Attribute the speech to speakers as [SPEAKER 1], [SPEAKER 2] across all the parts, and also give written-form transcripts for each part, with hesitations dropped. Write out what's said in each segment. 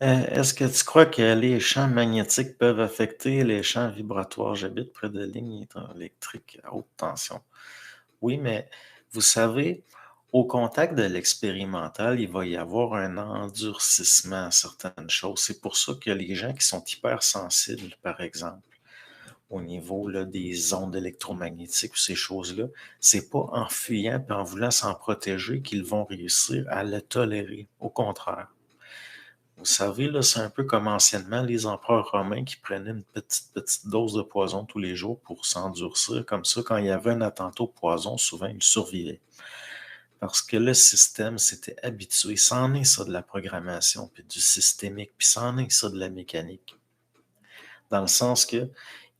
[SPEAKER 1] Est-ce que tu crois que les champs magnétiques peuvent affecter les champs vibratoires? J'habite près de lignes hydroélectriques à haute tension. Oui, mais vous savez, au contact de l'expérimental, il va y avoir un endurcissement à certaines choses. C'est pour ça que les gens qui sont hypersensibles, par exemple, au niveau là, des ondes électromagnétiques ou ces choses-là, c'est pas en fuyant et en voulant s'en protéger qu'ils vont réussir à le tolérer. Au contraire. Vous savez, là, c'est un peu comme anciennement les empereurs romains qui prenaient une petite dose de poison tous les jours pour s'endurcir. Comme ça, quand il y avait un attentat au poison, souvent ils survivaient. Parce que le système s'était habitué. C'en est ça de la programmation, puis du systémique, puis c'en est ça de la mécanique. Dans le sens que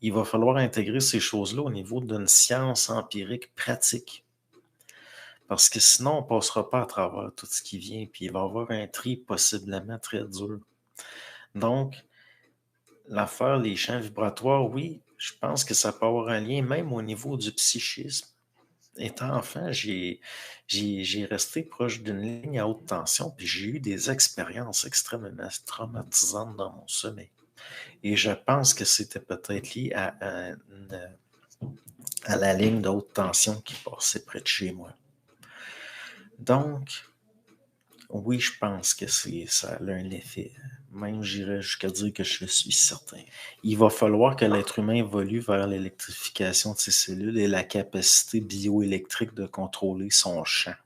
[SPEAKER 1] il va falloir intégrer ces choses-là au niveau d'une science empirique pratique. Parce que sinon, on ne passera pas à travers tout ce qui vient, puis il va y avoir un tri possiblement très dur. Donc, l'affaire, les champs vibratoires, oui, je pense que ça peut avoir un lien même au niveau du psychisme. Étant enfant, j'ai resté proche d'une ligne à haute tension, puis j'ai eu des expériences extrêmement traumatisantes dans mon sommeil. Et je pense que c'était peut-être lié à la ligne de haute tension qui passait près de chez moi. Donc, oui, je pense que ça a un effet. Même j'irais jusqu'à dire que je suis certain. Il va falloir que l'être humain évolue vers l'électrification de ses cellules et la capacité bioélectrique de contrôler son champ.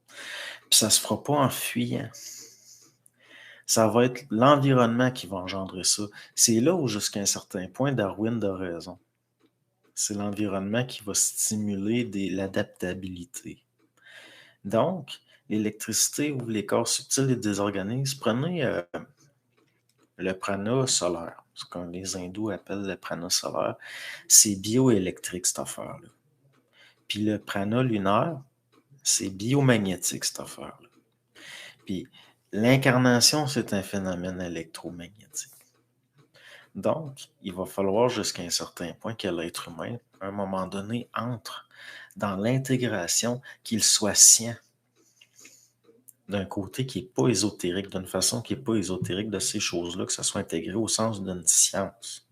[SPEAKER 1] Puis ça se fera pas en fuyant. Ça va être l'environnement qui va engendrer ça. C'est là où, jusqu'à un certain point, Darwin a raison. C'est l'environnement qui va stimuler l'adaptabilité. Donc, l'électricité ou les corps subtils et des organismes, prenez le prana solaire, ce que les hindous appellent le prana solaire. C'est bioélectrique, cette affaire-là. Puis le prana lunaire, c'est biomagnétique, cette affaire-là. Puis l'incarnation, c'est un phénomène électromagnétique. Donc, il va falloir jusqu'à un certain point que l'être humain, à un moment donné, entre dans l'intégration, qu'il soit sien d'un côté qui n'est pas ésotérique, d'une façon qui n'est pas ésotérique de ces choses-là, que ça soit intégré au sens d'une science.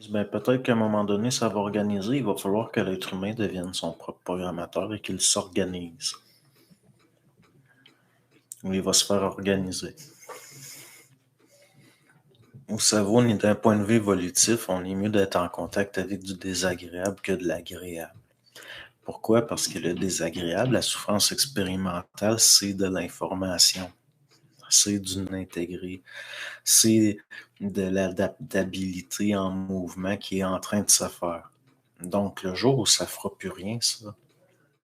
[SPEAKER 1] Ben, peut-être qu'à un moment donné, ça va organiser, il va falloir que l'être humain devienne son propre programmateur et qu'il s'organise. Ou il va se faire organiser. Vous savez, on est d'un point de vue évolutif, on est mieux d'être en contact avec du désagréable que de l'agréable. Pourquoi? Parce que le désagréable, la souffrance expérimentale, c'est de l'information. C'est du non-intégré. C'est de l'adaptabilité en mouvement qui est en train de se faire. Donc, le jour où ça ne fera plus rien, ça,